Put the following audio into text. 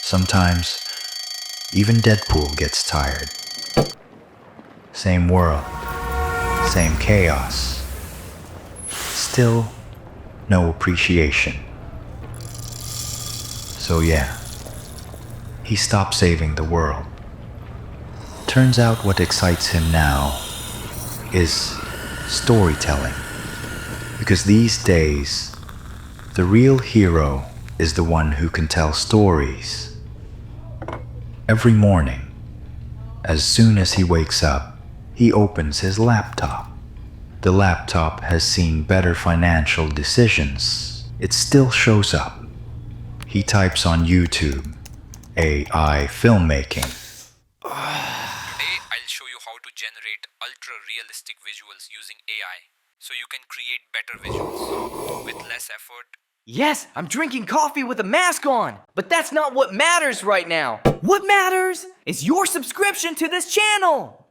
Sometimes, even Deadpool gets tired. Same world, same chaos. Still, no appreciation. So yeah, he stopped saving the world. Turns out what excites him now is storytelling. Because these days, the real hero is the one who can tell stories. Every morning, as soon as he wakes up, he opens his laptop. The laptop has seen better financial decisions. It still shows up. He types on YouTube, AI filmmaking. Today, I'll show you how to generate ultra-realistic visuals using AI, so you can create better visuals with less effort. Yes, I'm drinking coffee with a mask on, but that's not what matters right now. What matters is your subscription to this channel.